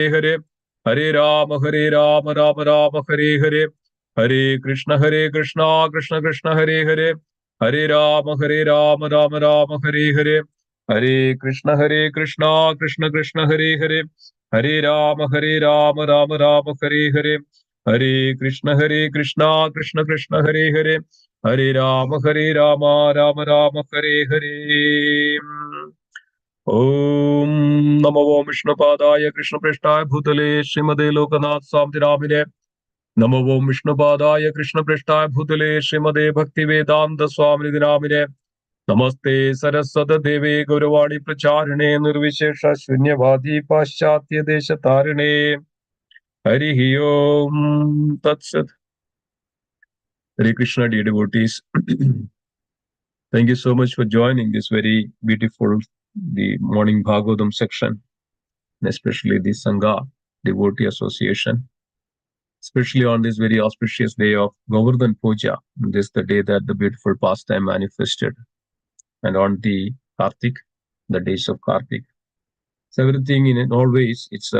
Hare Hare Rama Rama Hare Hare Hare Krishna Krishna Krishna Hare Hare Hare Rama Rama Hare Hare Hare Krishna Krishna Krishna Hare Hare Hare Rama Rama Hare Hare Hare Krishna Krishna Krishna Hare Hare Hare Rama Rama Hare Hare Om Namo Vishnupadaya Krishna Prasthaya Bhutale Srimade Lokanath Swami Namo Vishnupadaya Krishna Prasthaya Bhutale Srimade Bhakti Vedanta Swami Namine Namaste Saraswata Deve Gauravani Pracharine Nirvishesha Shunyavadi Paschatya Deshatarine Hari Om Tatsat. Hare Krishna, dear devotees. Thank you so much for joining this very beautiful the morning Bhagavatam section, and especially the Sangha Devotee Association, especially on this very auspicious day of Govardhan Puja. This is the day that the beautiful pastime manifested, and on the Kartik, the days of Kartik. So everything in all ways, it's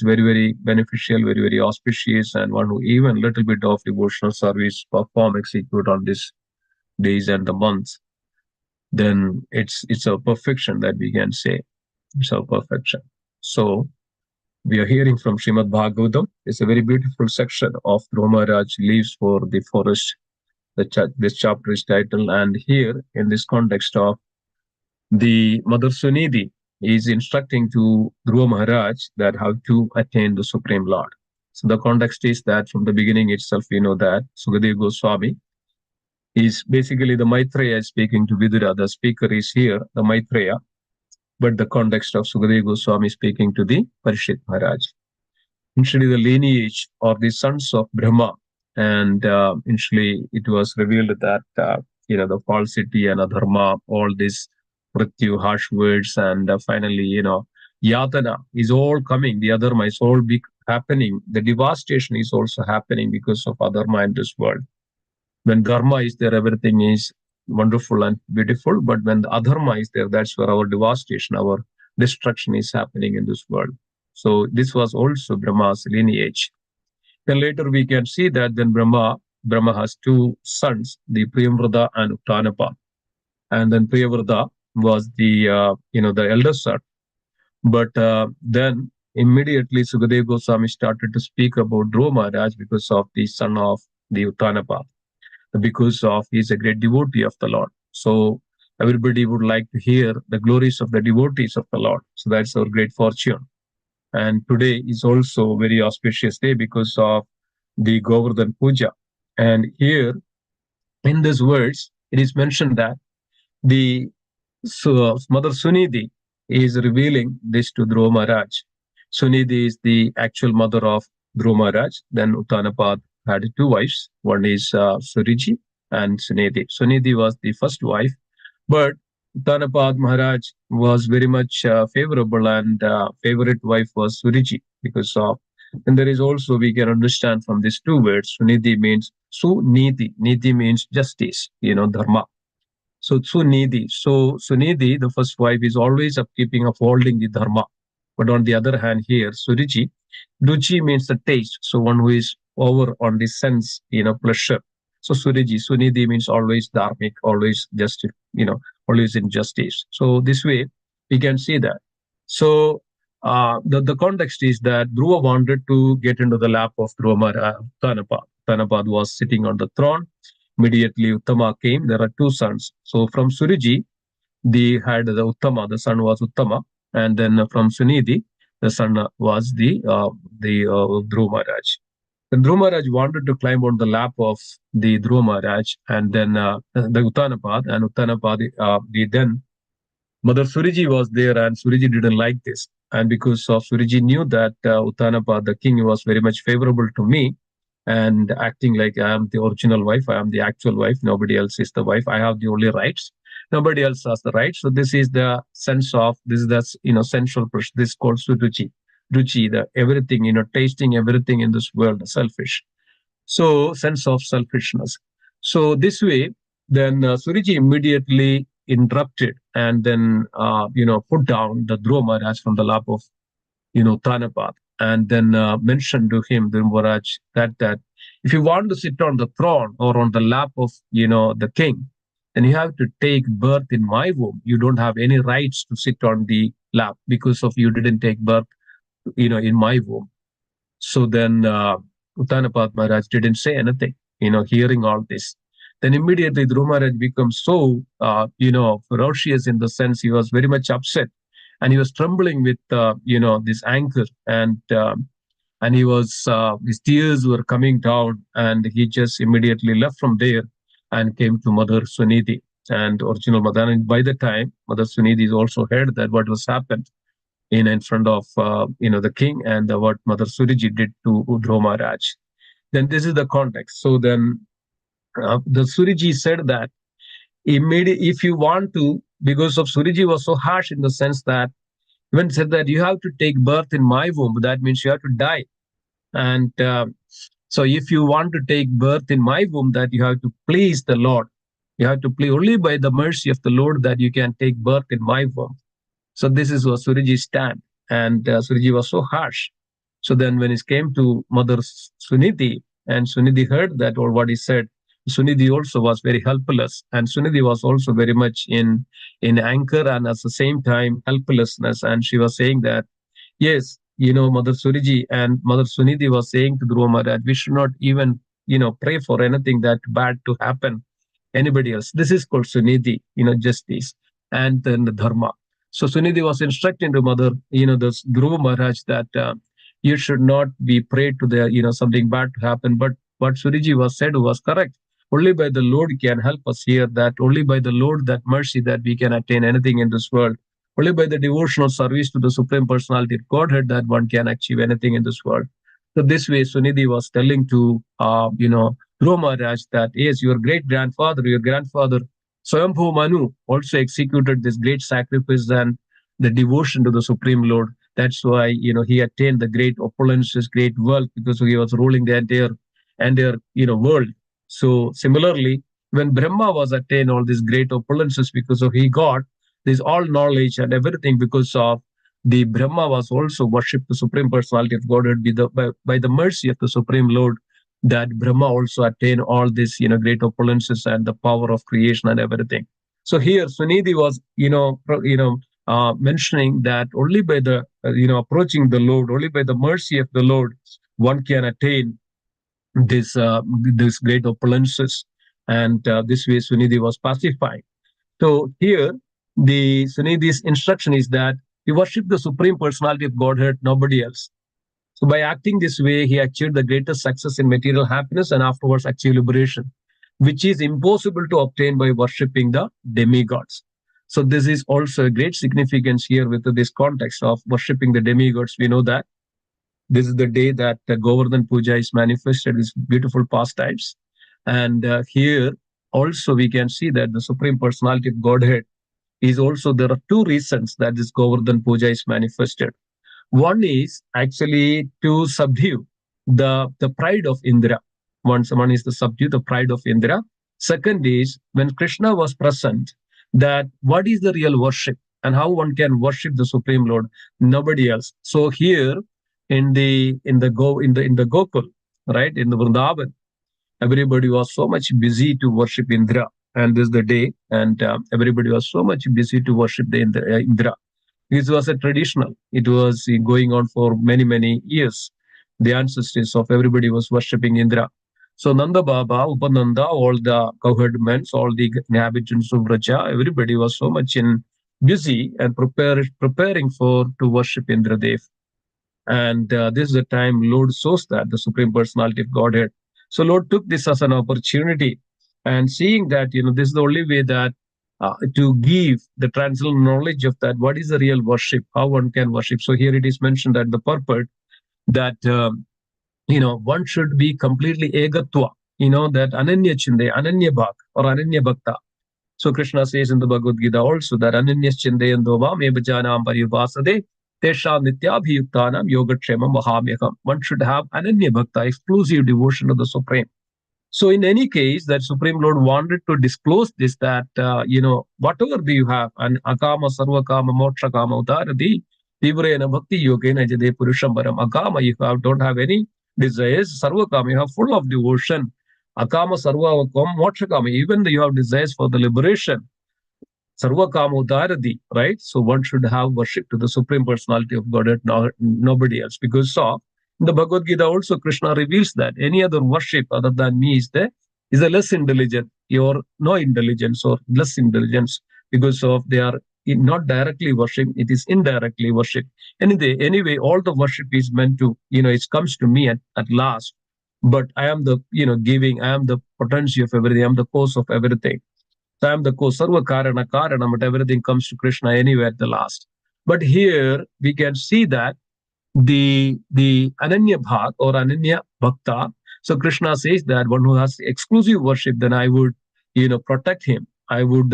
very beneficial, very auspicious, and one who even little bit of devotional service perform execute on these days and the months, then it's a perfection that we can say. It's a perfection. So we are hearing from Srimad Bhagavatam. It's a very beautiful section of Dhruva Maharaj leaves for the forest. This chapter is titled, and here in this context of the Mother Sunidhi is instructing to Dhruva Maharaj that how to attain the Supreme Lord. So the context is that from the beginning itself, we know that Sukadeva Goswami is basically the Maitreya speaking to Vidura. The speaker is here, the Maitreya, but the context of Sukadeva Goswami speaking to the Parishit Maharaj. Initially, the lineage of the sons of Brahma, and initially it was revealed that the falsity and adharma, all this mrityu, harsh words, and finally yatana is all coming. The adharma is all happening. The devastation is also happening because of adharma in this world. When dharma is there, everything is wonderful and beautiful. But when the adharma is there, that's where our devastation, our destruction is happening in this world. So this was also Brahma's lineage. Then later we can see that then Brahma has two sons, the Priyamvrata and Uttanapa. And then Priyavrata was the the eldest son. But then immediately Sukadeva Goswami started to speak about Dhruva Maharaj because of the son of the Uttanapa, because of he's a great devotee of the Lord. So everybody would like to hear the glories of the devotees of the Lord. So that's our great fortune. And today is also a very auspicious day because of the Govardhan Puja. And here in these words, it is mentioned that the Mother Sunidhi is revealing this to Dhruva Maharaj. Sunidhi is the actual mother of Dhruva Maharaj. Then Uttanapad had two wives. One is Suriji and Sunidhi. Sunidhi was the first wife, but Uttanapad Maharaj was very much favorable, and favorite wife was Suriji because of. And there is also, we can understand from these two words, Sunidhi means Sunidhi. Nidhi means justice, dharma. So Sunidhi. So Sunidhi, the first wife, is always upholding the dharma. But on the other hand, here, Suriji, Ruchi means the taste. So one who is over on the sense, pleasure. So Suriji, Sunidhi means always dharmic, always just, always in justice. So this way, we can see that. So the context is that Dhruva wanted to get into the lap of Uttanapad. Uttanapad was sitting on the throne. Immediately Uttama came. There are two sons. So from Suriji, they had the Uttama, the son was Uttama, and then from Sunidhi, the son was the Dhruva Maharaj. The Dhruva Maharaj wanted to climb on the lap of the Dhruva Maharaj, and then the Uttanapad, and Uttanapad, then Mother Suriji was there, and Suriji didn't like this. And because of Suriji knew that Uttanapad, the king, was very much favorable to me, and acting like I am the original wife, I am the actual wife, nobody else is the wife, I have the only rights, nobody else has the rights. So this is the sense of, this is the sensual push. This is called Suruchi. Ruchi, the everything, tasting everything in this world, selfish. So sense of selfishness. So this way, then Suriji immediately interrupted and then put down the Dhruva Maharaj from the lap of Uttanapad. and then mentioned to him, Dhrumaraj, that if you want to sit on the throne or on the lap of the king, then you have to take birth in my womb. You don't have any rights to sit on the lap because of you didn't take birth, in my womb. So then Uttanapad Maharaj didn't say anything, hearing all this. Then immediately Dhruv Maharaj becomes so, ferocious in the sense he was very much upset, and he was trembling with, this anger, and he was, his tears were coming down, and he just immediately left from there and came to Mother Suniti and original mother. And by the time Mother Suniti also heard that what was happened in front of the king, and what Mother Suriji did to Udro Maharaj. Then this is the context. So then the Suriji said that immediately, if you want to, because of Suriji was so harsh in the sense that even said that you have to take birth in my womb, that means you have to die. And so if you want to take birth in my womb, that you have to please the Lord. You have to please only by the mercy of the Lord that you can take birth in my womb. So this is what Suriji's stand, and Suriji was so harsh. So then, when it came to Mother Suniti, and Suniti heard that or what he said, Suniti also was very helpless, and Suniti was also very much in anger and at the same time helplessness, and she was saying that yes, Mother Suriji and Mother Suniti was saying to Dhruva Maharaj, we should not even pray for anything that bad to happen anybody else. This is called Suniti, justice, and then the dharma. So Suniti was instructing to Mother, the Dhruva Maharaj that you should not be prayed to the, something bad to happen. But what Suriji was said was correct. Only by the Lord can help us here. That only by the Lord, that mercy, that we can attain anything in this world. Only by the devotional service to the Supreme Personality of Godhead that one can achieve anything in this world. So this way, Sunidhi was telling to, Dhruva Maharaj that yes, your great grandfather, your grandfather Swayambhu Manu also executed this great sacrifice and the devotion to the Supreme Lord. That's why he attained the great opulences, great wealth, because he was ruling the entire world. So similarly, when Brahma was attained all these great opulences because of he got this all knowledge and everything because of the Brahma was also worshipped the Supreme Personality of Godhead by the mercy of the Supreme Lord, that Brahma also attained all this, great opulences and the power of creation and everything. So here Sunidhi was, mentioning that only by the, approaching the Lord, only by the mercy of the Lord, one can attain this great opulences. And this way Sunidhi was pacifying. So here, the Sunidhi's instruction is that you worship the Supreme Personality of Godhead, nobody else. So by acting this way, he achieved the greatest success in material happiness and afterwards achieved liberation, which is impossible to obtain by worshipping the demigods. So this is also a great significance here with this context of worshipping the demigods. We know that this is the day that Govardhan Puja is manifested, these beautiful pastimes. And here also we can see that the Supreme Personality of Godhead is also, there are two reasons that this Govardhan Puja is manifested. One is actually to subdue the pride of Indra. One is to subdue the pride of Indra. Second is when Krishna was present, that what is the real worship and how one can worship the Supreme Lord, nobody else. So here in the Gokul, right, in the Vrindavan, everybody was so much busy to worship Indra, and this is the day, and everybody was so much busy to worship the Indra. This was a traditional. It was going on for many years. The ancestors of everybody was worshipping Indra. So Nanda Baba, Upananda, all the cowherd men, all the inhabitants of Vraja, everybody was so much in busy and preparing for to worship Indra Dev. And this is the time Lord shows that the Supreme Personality of Godhead. So Lord took this as an opportunity, and seeing that this is the only way that to give the transcendental knowledge of that what is the real worship, how one can worship. So here it is mentioned that the purport that one should be completely egatwa, that ananya chinde, ananya bhak or ananya bhakta. So Krishna says in the Bhagavad Gita also that ananya chinde andova me bhajanam parivasade tesha nityabhiyuktanam yogatshemam mahamyakam. One should have ananya bhakta, exclusive devotion to the Supreme. So in any case, that Supreme Lord wanted to disclose this, that, whatever do you have, and akama, sarvakama, moksha kama, udarati, Tivrena bhakti yogena jade purusham param. Akama, you don't have any desires. Sarvakama, you have full of devotion. Akama sarva mokshakama, even though you have desires for the liberation. Sarva Kamodaradi, right? So one should have worship to the Supreme Personality of Godhead, nobody else. Because so in the Bhagavad Gita also Krishna reveals that any other worship other than me is a less intelligent, or no intelligence or less intelligence, because of they are not directly worship, it is indirectly worship. Anyway, all the worship is meant to, it comes to me at last. But I am the, giving, I am the potency of everything, I'm the cause of everything. So I am the Sarva Karana, but everything comes to Krishna anyway at the last. But here we can see that the Ananya Bhak or Ananya Bhakta. So Krishna says that one who has exclusive worship, then I would, protect him. I would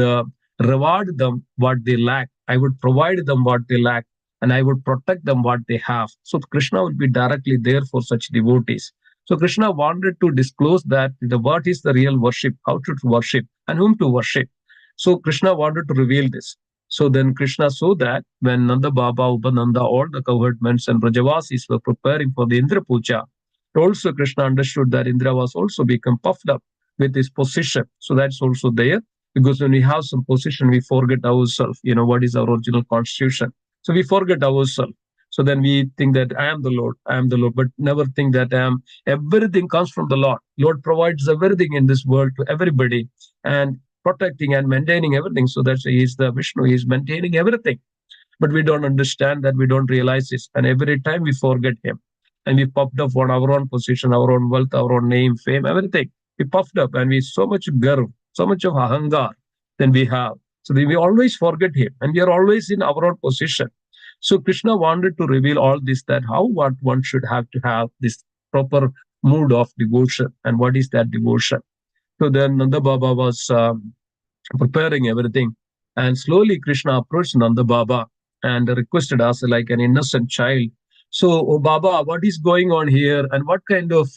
reward them what they lack. I would provide them what they lack, and I would protect them what they have. So Krishna would be directly there for such devotees. So Krishna wanted to disclose that the what is the real worship, how to worship, and whom to worship. So Krishna wanted to reveal this. So then Krishna saw that when Nanda Baba, Upananda, all the governments and Brajavasis were preparing for the Indra Puja, also Krishna understood that Indra was also become puffed up with his position. So that's also there, because when we have some position, we forget ourselves, what is our original constitution. So we forget ourselves. So then we think that I am the Lord, I am the Lord, but never think that I am. Everything comes from the Lord. Lord provides everything in this world to everybody, and protecting and maintaining everything. So that's he is the Vishnu, he is maintaining everything. But we don't understand that, we don't realize this. And every time we forget him. And we puffed up on our own position, our own wealth, our own name, fame, everything. We puffed up and we so much garv, so much of ahangar than we have. So we always forget him and we are always in our own position. So Krishna wanted to reveal all this, that how what one should have to have this proper mood of devotion. And what is that devotion? So then Nanda Baba was preparing everything. And slowly Krishna approached Nanda Baba and requested us like an innocent child. So, oh Baba, what is going on here? And what kind of,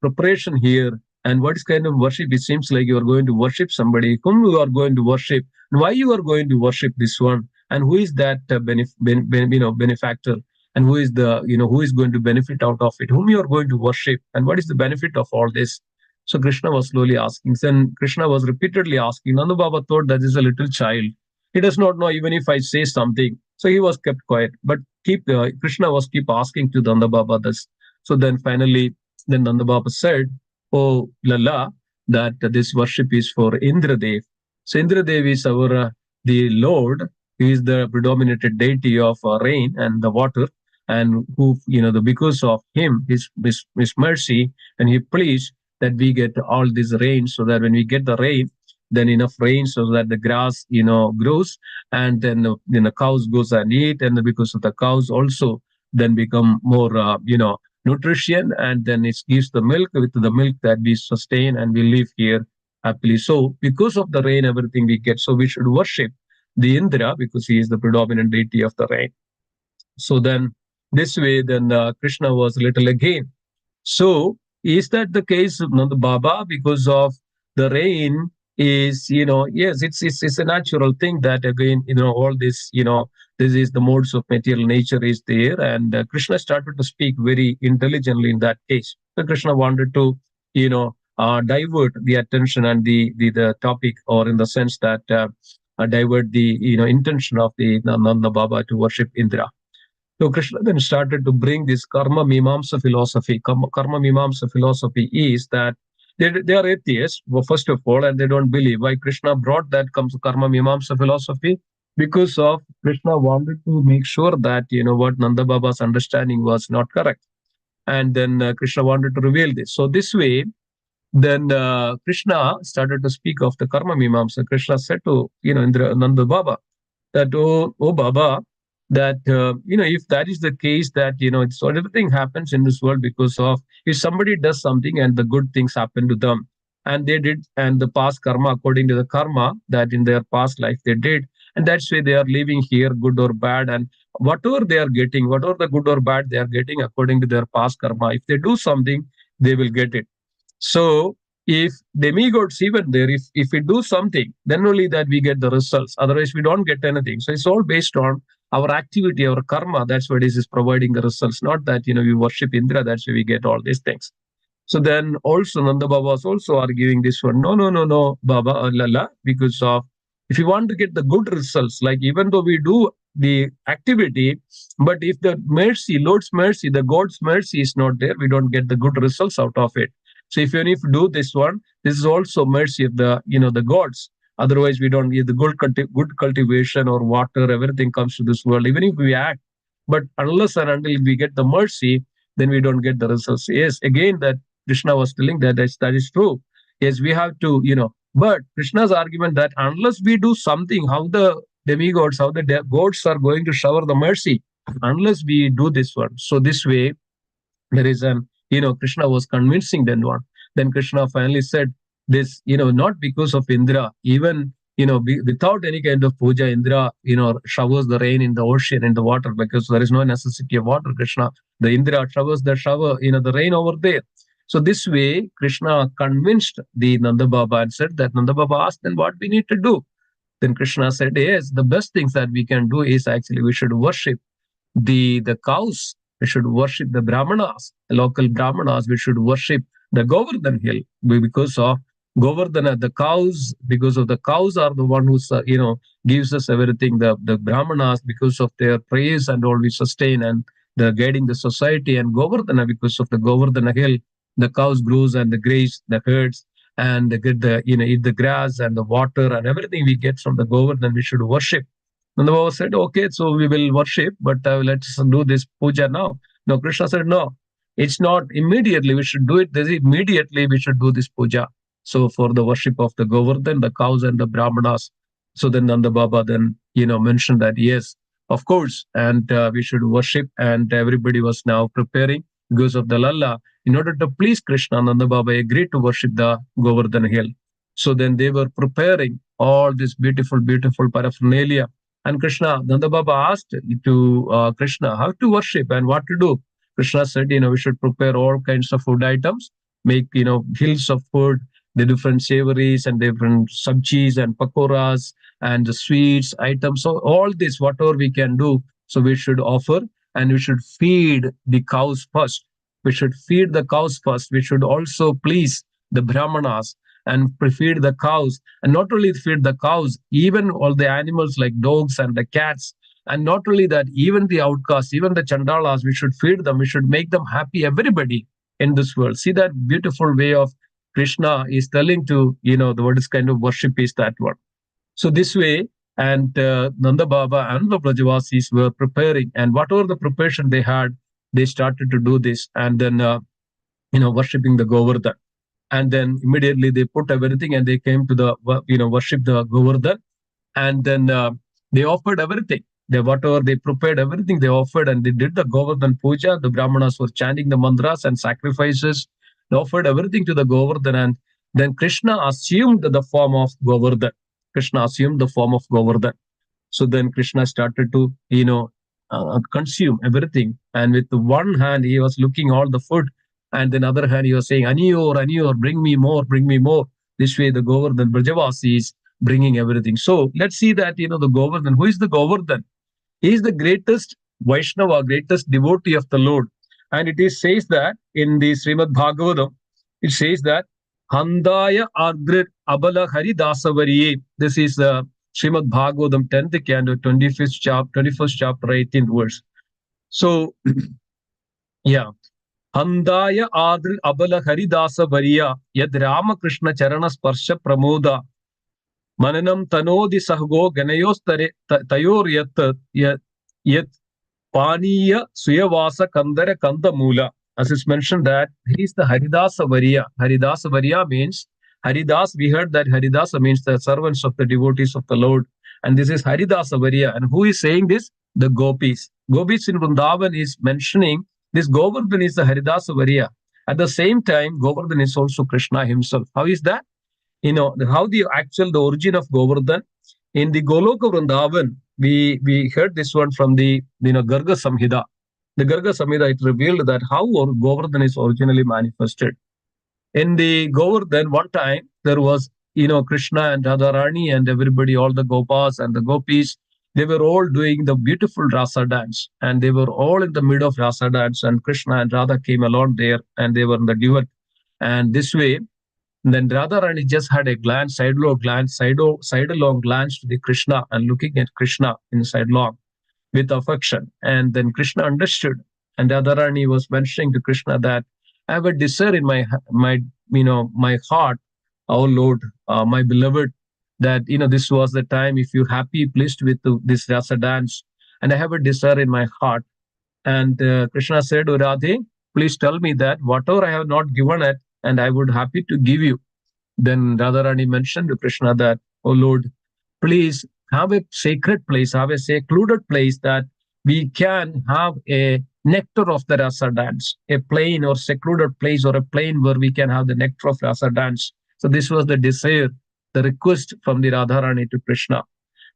preparation here? And what is kind of worship? It seems like you are going to worship somebody. Whom you are going to worship? And why you are going to worship this one? And who is that benefactor? And who is the, who is going to benefit out of it? Whom you are going to worship? And what is the benefit of all this? So Krishna was slowly asking. Then Krishna was repeatedly asking. Nanda Baba thought that is a little child. He does not know even if I say something. So he was kept quiet. But Krishna was keep asking to Nanda Baba this. So then finally, then Nanda Baba said, "Oh Lala, that this worship is for Indradev. So Indradev is our the Lord. He is the predominated deity of rain and the water, and who the because of him, his mercy, and he pleased that we get all this rain, so that when we get the rain, then enough rain so that the grass grows, and then the cows goes and eat, and because of the cows also then become more nutrition, and then it gives the milk. With the milk that we sustain and we live here happily. So because of the rain everything we get, so we should worship the Indra because he is the predominant deity of the rain. So then this way then Krishna was little again. So is that the case of Nanda Baba? Because of the rain is, yes, it's a natural thing that again, all this, this is the modes of material nature is there. And Krishna started to speak very intelligently in that case. So Krishna wanted to, divert the attention and the topic, or in the sense that divert the, intention of the Nanda Baba to worship Indra. So Krishna then started to bring this karma mimamsa philosophy. Karma mimamsa philosophy is that they are atheists, well, first of all, and they don't believe. Why Krishna brought that comes karma mimamsa philosophy? Because of Krishna wanted to make sure that what Nanda Baba's understanding was not correct, and then Krishna wanted to reveal this. So this way, then Krishna started to speak of the karma mimamsa. Krishna said to Indra, Nanda Baba, that oh Baba, that if that is the case, that so everything happens in this world because of, if somebody does something and the good things happen to them, and they did, and the past karma, according to the karma that in their past life they did, and that's why they are living here, good or bad, and whatever they are getting, whatever the good or bad they are getting according to their past karma, if they do something, they will get it. So if demigods even there, if we do something, then only that we get the results. Otherwise, we don't get anything. So it's all based on our activity, our karma, that's what is providing the results. Not that, we worship Indra, that's why we get all these things. So then also Nanda Baba was also arguing this one. No, no, no, no, Baba, Lala, because of if you want to get the good results, like even though we do the activity, but if the mercy, Lord's mercy, the God's mercy is not there, we don't get the good results out of it. So if you do this one, this is also mercy of the gods. Otherwise, we don't get the good cultivation or water, everything comes to this world, even if we act. But unless and until we get the mercy, then we don't get the results. Yes, again, that Krishna was telling that is true. Yes, we have to, but Krishna's argument that unless we do something, how the demigods, how the gods are going to shower the mercy, unless we do this one. So this way, there is Krishna was convincing then one. Then Krishna finally said this, not because of Indra, even, without any kind of puja, Indra, showers the rain in the ocean, in the water, because there is no necessity of water. Krishna, the Indra showers the shower, the rain over there. So this way, Krishna convinced the Nanda Baba and said that Nanda Baba asked, then what we need to do? Then Krishna said, yes, the best things that we can do is actually we should worship the cows. We should worship the Brahmanas, the local Brahmanas. We should worship the Govardhan hill because of Govardhana, the cows. Because of the cows are the one who gives us everything. The Brahmanas, because of their praise and all, we sustain and the guiding the society. And Govardhana, because of the Govardhana hill, the cows grows and the graze the herds and they get the eat the grass and the water and everything we get from the Govardhan. We should worship. Nanda Baba said, okay, so we will worship, but let's do this puja now. No, Krishna said, no, it's not immediately. We should do it. This immediately we should do this puja. So for the worship of the Govardhan, the cows and the Brahmanas. So then Nanda Baba then, mentioned that, yes, of course, and we should worship. And everybody was now preparing because of the Lalla. In order to please Krishna, Nanda Baba agreed to worship the Govardhan hill. So then they were preparing all this beautiful, beautiful paraphernalia. And Krishna, Nanda Baba asked to Krishna how to worship and what to do. Krishna said, we should prepare all kinds of food items, make, hills of food, the different savories and different sabjis and pakoras and the sweets items. So all this, whatever we can do, so we should offer and we should feed the cows first. We should feed the cows first. We should also please the Brahmanas and feed the cows. And not only feed the cows, even all the animals like dogs and the cats. And not only that, even the outcasts, even the chandalas, we should feed them. We should make them happy, everybody in this world. See that beautiful way of Krishna is telling to, the what is kind of worship is that one. So this way, and Nanda Baba and the Brajavasis were preparing, and whatever the preparation they had, they started to do this, and then worshipping the Govardhan. And then immediately they put everything and they came to the worship the Govardhan, and then they offered everything. They whatever they prepared everything they offered, and they did the Govardhan puja. The Brahmanas were chanting the mantras and sacrifices. They offered everything to the Govardhan, and then Krishna assumed the form of Govardhan. Krishna assumed the form of Govardhan. So then Krishna started to consume everything, and with one hand he was looking all the food, and then other hand he was saying, Aniyor, Aniyor, bring me more, bring me more. This way the Govardhan Brajavasi is bringing everything. So let's see that, the Govardhan, who is the Govardhan? He is the greatest Vaishnava, greatest devotee of the Lord. And it is says that in the Srimad Bhagavatam, it says that Handaya Agrit Abala Haridasavariye. This is Srimad Bhagavatam 10th canto, 25th chapter, 21st chapter, 18th verse. So, yeah. Handaya Adri Abala Haridasa Variya Yad Ramakrishna Charana Sparsha Pramoda Mananam Tanodi Sahgo Ganayos Tayor Yat Paniya Suyavasa Kandara Kanda Mula. As it's mentioned that he is the Haridasa Variya. Haridasa Variya means Haridas. We heard that Haridasa means the servants of the devotees of the Lord. And this is Haridasa Variya. And who is saying this? The Gopis. Gopis in Vrindavan is mentioning this Govardhan is the Haridasa Variya. At the same time, Govardhan is also Krishna himself. How is that? How the origin of Govardhan. In the Goloka Vrindavan, we heard this one from the Garga Samhita. The Garga Samhita, it revealed that how Govardhan is originally manifested. In the Govardhan, one time there was Krishna and Radharani and everybody, all the Gopas and the Gopis, they were all doing the beautiful rasa dance, and they were all in the middle of rasa dance, and Krishna and Radha came along there, and they were in the duet. And this way, then Radharani just had a glance, sidelong glance to the Krishna and looking at Krishna in sidelong with affection. And then Krishna understood. And Radharani was mentioning to Krishna that I have a desire in my heart, oh Lord, my beloved, that this was the time if you're happy, pleased with this rasa dance, and I have a desire in my heart. And Krishna said, "Oh Radhe, please tell me that whatever I have not given it, and I would happy to give you." Then Radharani mentioned to Krishna that, "Oh Lord, please have a sacred place, have a secluded place that we can have a nectar of the rasa dance, a plain or secluded place or a plain where we can have the nectar of rasa dance." So this was the desire, the request from the Radharani to Krishna.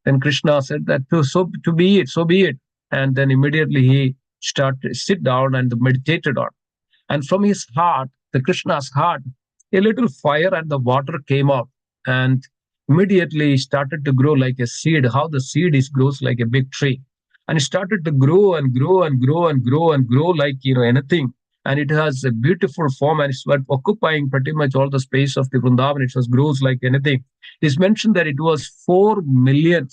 Then Krishna said that to be it, so be it. And then immediately he started sit down and meditated on. And from his heart, the Krishna's heart, a little fire and the water came up, and immediately started to grow like a seed. How the seed is grows like a big tree, and it started to grow and grow and grow and grow and grow like anything. And it has a beautiful form, and it's occupying pretty much all the space of the Vrindavan. It just grows like anything. It's mentioned that it was 4 billion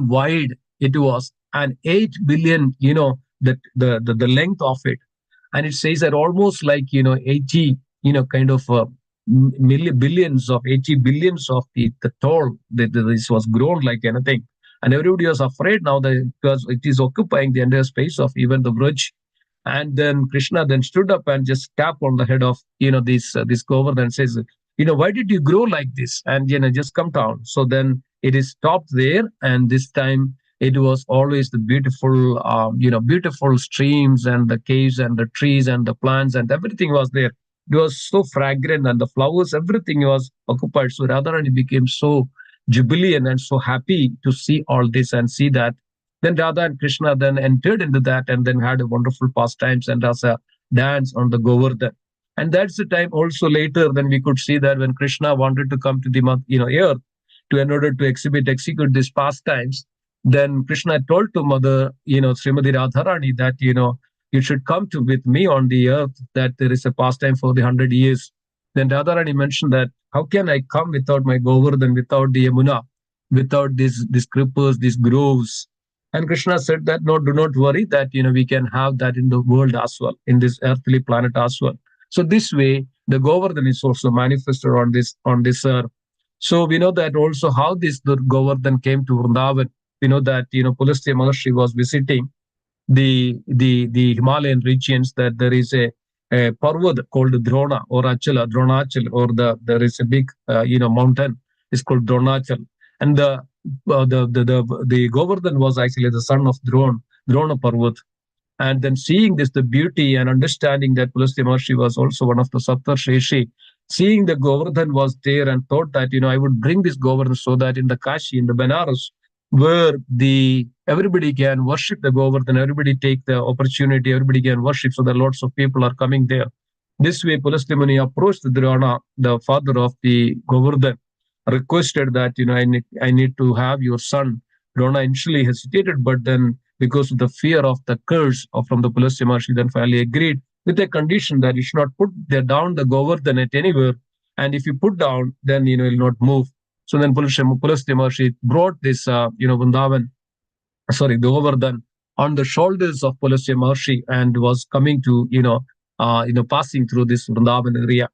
wide it was, and 8 billion, the length of it. And it says that almost like 80, kind of million billions of 80 billions of the tall that this was grown like anything. And everybody was afraid now that because it is occupying the entire space of even the bridge. And then Krishna then stood up and just tapped on the head of this Govardhan and says, why did you grow like this? And just come down. So then it is stopped there, and this time it was always the beautiful, beautiful streams and the caves and the trees and the plants and everything was there. It was so fragrant, and the flowers, everything was occupied. So Radharani became so jubilant and so happy to see all this and see that. Then Radha and Krishna then entered into that and then had a wonderful pastimes and rasa dance on the Govardhan. And that's the time also later then we could see that when Krishna wanted to come to the earth to in order to execute these pastimes, then Krishna told to Mother, Srimati Radharani that, you should come to with me on the earth, that there is a pastime for the 100 years. Then Radharani mentioned that, how can I come without my Govardhan, without the Yamuna, without these creepers, these groves? And Krishna said that, no, do not worry that, we can have that in the world as well, in this earthly planet as well. So this way, the Govardhan is also manifested on this earth. So we know that also how this the Govardhan came to Vrindavan. We know that, Pulastya Maharshi was visiting the Himalayan regions, that there is a parvat called Dronachal, or there is a big mountain. It's called Dronachal, and the Govardhan was actually the son of Drona Parvat. And then seeing this, the beauty and understanding that Pulastya Maharshi was also one of the Saptarshi, seeing the Govardhan was there and thought that, I would bring this Govardhan so that in the Kashi, in the Benares, where the everybody can worship the Govardhan, everybody take the opportunity, everybody can worship, so that lots of people are coming there. This way, Pulastya Muni approached Drona, the father of the Govardhan, requested that, I need to have your son. Drona initially hesitated, but then because of the fear of the curse from the Pulastya Maharshi, then finally agreed with a condition that you should not put down the Govardhan at anywhere. And if you put down, then, it will not move. So then Pulastya Maharshi brought this, Vrindavan, the Govardhan on the shoulders of Pulastya Maharshi and was coming to, passing through this Vrindavan area.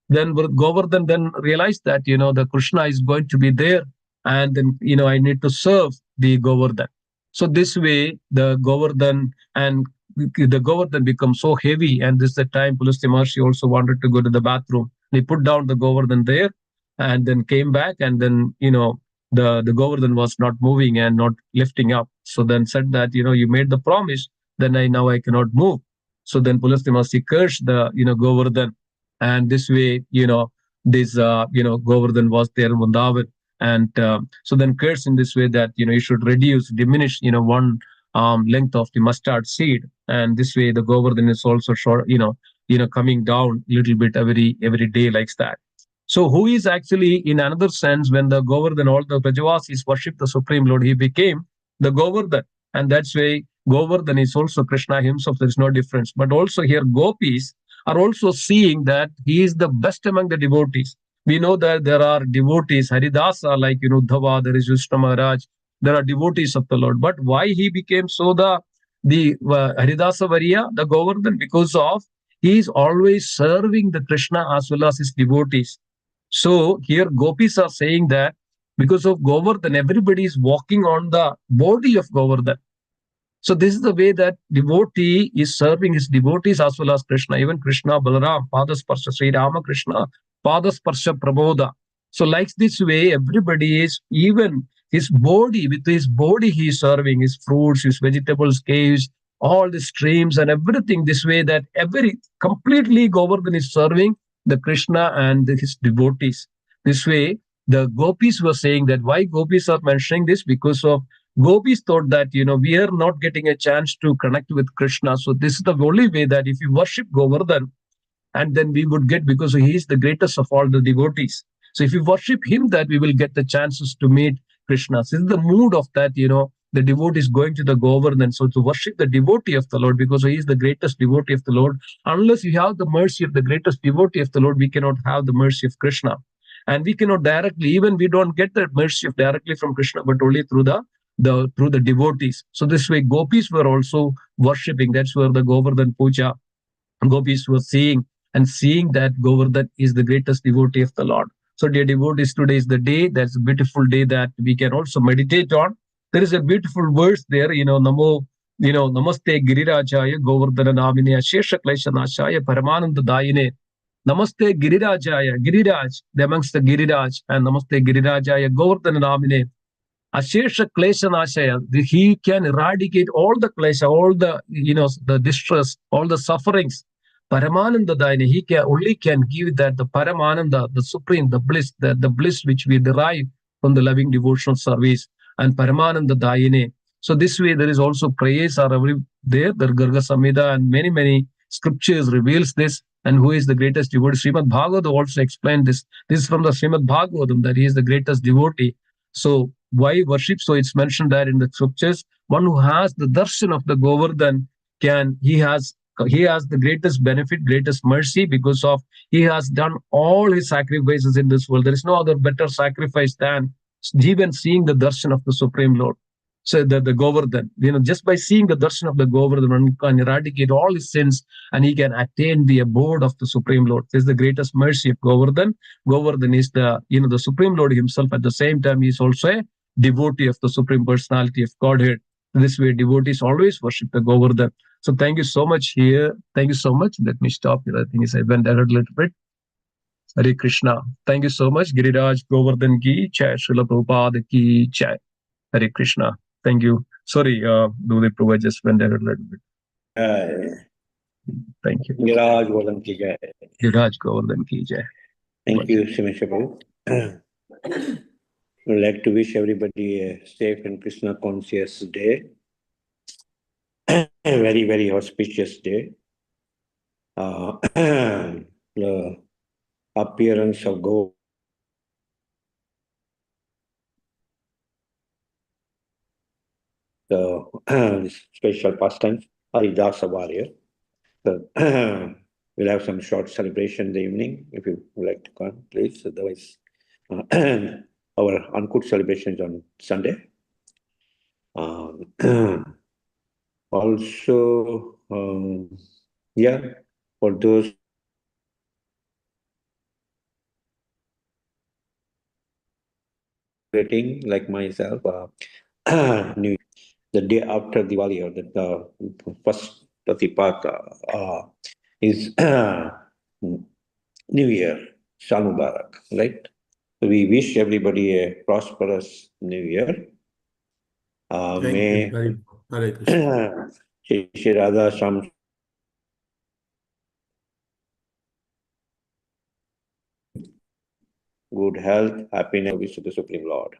Then Govardhan then realized that, the Krishna is going to be there, and then, I need to serve the Govardhan. So this way, the Govardhan becomes so heavy, and this is the time Pulastya Maharshi also wanted to go to the bathroom. He put down the Govardhan there, and then came back, and then, the Govardhan was not moving and not lifting up. So then said that, you made the promise, then now I cannot move. So then Pulastya Maharshi cursed the, Govardhan, and this way, this Govardhan was there in Vrindavan. And so then curse in this way that, you should diminish, one length of the mustard seed. And this way the Govardhan is also short, coming down a little bit every day like that. So who is actually, in another sense, when the Govardhan, all the Brajavasis worship the Supreme Lord, he became the Govardhan. And that's why Govardhan is also Krishna himself. There is no difference. But also here, gopis are also seeing that he is the best among the devotees. We know that there are devotees, Haridasa, like Uddhava, there is Vishnu Maharaj, there are devotees of the Lord. But why he became so the Haridasa Variya, the Govardhan? Because of he is always serving the Krishna as well as his devotees. So here gopis are saying that because of Govardhan, everybody is walking on the body of Govardhan. So this is the way that devotee is serving his devotees as well as Krishna. Even Krishna, Balaram, Padasparsha, Sri Ramakrishna, Padasparsha Prabodha. So like this way, everybody is, even his body, with his body he is serving, his fruits, his vegetables, caves, all the streams and everything, this way that every completely Govardhan is serving the Krishna and his devotees. This way, the gopis were saying that why gopis are mentioning this, because of gopis thought that we are not getting a chance to connect with Krishna. So this is the only way that if you worship Govardhan, and then we would get, because he is the greatest of all the devotees. So if you worship him, that we will get the chances to meet Krishna. So this is the mood of that, the devotee is going to the Govardhan. So to worship the devotee of the Lord, because he is the greatest devotee of the Lord. Unless you have the mercy of the greatest devotee of the Lord, we cannot have the mercy of Krishna. And we cannot directly, even we don't get that mercy of directly from Krishna, but only through the devotees. So this way, gopis were also worshipping. That's where the Govardhan Puja, gopis were seeing that Govardhan is the greatest devotee of the Lord. So, dear devotees, today is the day. That's a beautiful day that we can also meditate on. There is a beautiful verse there, Namo, Namaste Girirajaya Govardhana Namine Ashesha Klesha Nashaya Paramananda Dayine. Namaste Girirajaya, Giriraj, the amongst the Giriraj, and Namaste Girirajaya Govardhana Namine. Ashesha Klesha Nashaya, he can eradicate all the klesha, all the distress, all the sufferings. Paramananda Dayane, he only can give that the Paramananda, the supreme, the bliss which we derive from the loving devotional service, and Paramananda Dayane. So this way there is also prayers are every there, the Garga Samhita and many scriptures reveals this. And who is the greatest devotee? Srimad Bhagavatam also explained this. This is from the Srimad Bhagavatam that he is the greatest devotee. So why worship? So it's mentioned there in the scriptures. One who has the darshan of the Govardhan he has the greatest benefit, greatest mercy, because of he has done all his sacrifices in this world. There is no other better sacrifice than even seeing the darshan of the Supreme Lord. So the Govardhan, just by seeing the darshan of the Govardhan, one can eradicate all his sins and he can attain the abode of the Supreme Lord. This is the greatest mercy of Govardhan. Govardhan is the Supreme Lord himself. At the same time, he is also a devotee of the Supreme Personality of Godhead. This way, devotees always worship the Govardhan. So thank you so much here. Thank you so much. Let me stop here. I think I went ahead a little bit. Hare Krishna. Thank you so much. Giriraj Govardhan ki jai. Srila Prabhupada ki jai. Hare Krishna. Thank you. Sorry, Dudi Prabhu, I just went ahead a little bit. Thank you. Giriraj Govardhan ki jai. Giriraj Govardhan ki jai. Thank you, Simisha Prabhu. I'd like to wish everybody a safe and Krishna conscious day. A very auspicious day. The appearance of God, the special pastimes, Haridasa warrior. So we'll have some short celebration in the evening. If you would like to come, please. Otherwise, our Ankut celebrations on Sunday. Also, for those celebrating like myself, New the day after Diwali or the first Pratipata is New Year, Shal Mubarak, right? So we wish everybody a prosperous New Year. May Hare Krishna. Shri Radha Sham good health, happiness, wish to the Supreme Lord.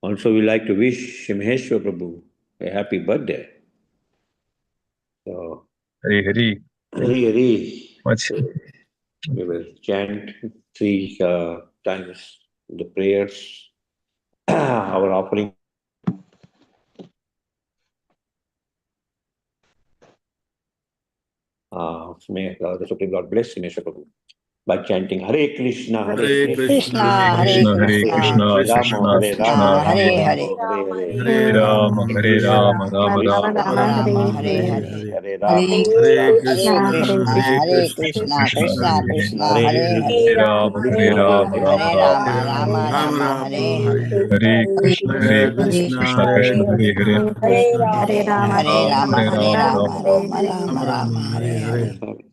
Also, we like to wish Shimheshwar Prabhu a happy birthday. So, Hare Hare. Hare Hare. Much. We will chant 3 times the prayers, our offering. May the Supreme Lord bless Himeshwar Prabhu by chanting Hare Krishna, Hare Krishna, Krishna, Hare Krishna, Hare Krishna, Krishna, Hare Krishna Rama, Krishna Hare Krishna, Rama, Krishna, Hare Rama Hare, Hare Hare, Hare Hare Rama, Rama, Hare Rama, Rama Rama Rama, Rama, Hare Hare Hare, Hare. Hare Rama, Hare Hare Hare Rama, Hare Krishna, Krishna, Hare Hare Krishna, Krishna, Krishna, Krishna Hare Hare Hare, Krishna, Krishna, Hare Hare Hare Hare, Hare Hare, Rama, Hare Krishna Rama, Hare Rama Hare Rama, Rama, Hare Rama Rama, Rama, Rama Hare Rama, Hare Hare, Hare. Hare Krishna, Hare Hare Krishna, Krishna Krishna, Krishna, Hare Hare Hare, Krishna, Krishna Hare Krishna, Hare Hare Rama, Hare Hare Rama, Rama, Rama Rama. Rama Rama, Rama Rama Rama, Hare Hare Hare. Hare.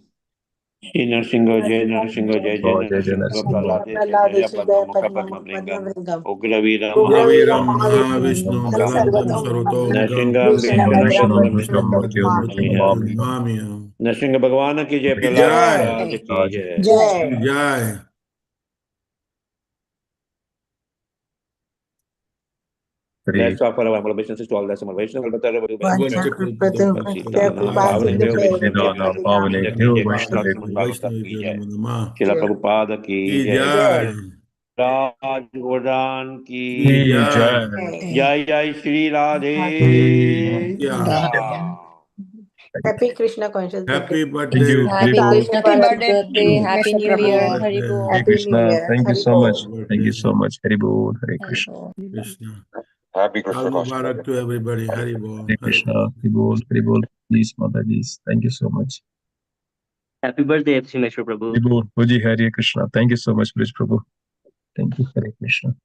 Shri Narsingha, Jai Narsingha, Jai Jai Oh, Jai Jai Narsingha, Narasimha. Praladesha, Jaya Padma Mukha Padma Bringam, Ugraviram Ugraviram Mahavishnu Mahavishnu Bhavantam, Bhavantam Sarvatongam Narsingha Krishna Vishnu Murtam Vishnu Mritam Mritam Mritam Mrityum Mrityum Mritam Mrityum Namahyami. Mritam Mrityum Mamyam. Narsingha Bhagwan ki Jai, Ki Prahlad Jai, Maharaj ki Raj. Jai. Ki Jai. Hare Let's offer our obeisances to all the Samar Vaishnava. Vanchakalpadam Patanam Vaishnavi Pavanebhyo Vaishnavebhyo Vedana Pavane Vrinda ki Bhyo Jai, Shri Vaishnave Srimad Bhagavatam ki Jai, Namo Srila Prabhupada ki Ki Jai, Jai, Raj Govardhan Ki ki Ki Jai. Jai. Jai. Jai Jai Shri Radhe Yeah. Shyam. Happy Krishna Conscious Birthday. Happy Thank birthday. you. Hare Happy Bol. Krishna Happy Conscious birthday, Birthday. Happy Mr. New Happy Year. Prabhu. Hari birthday. Hare Bol. Happy New Krishna. Year. Thank you Hari so Bol. much. Happy Thank you birthday. so much. Hare Bol. Hare Hari Krishna. Bol. Krishna. Happy Al Krishna conscious. Mubarak to everybody. Hari Bol. Hare Hare Krishna. Krishna. Hare Bol. Hare Bol. Please, Mataji. Thank you so much. Happy birthday, Shimeshwar Prabhu. Hare Bol. Puji Hare Krishna. Thank you so much, Brij Prabhu. Thank you. Hare Krishna.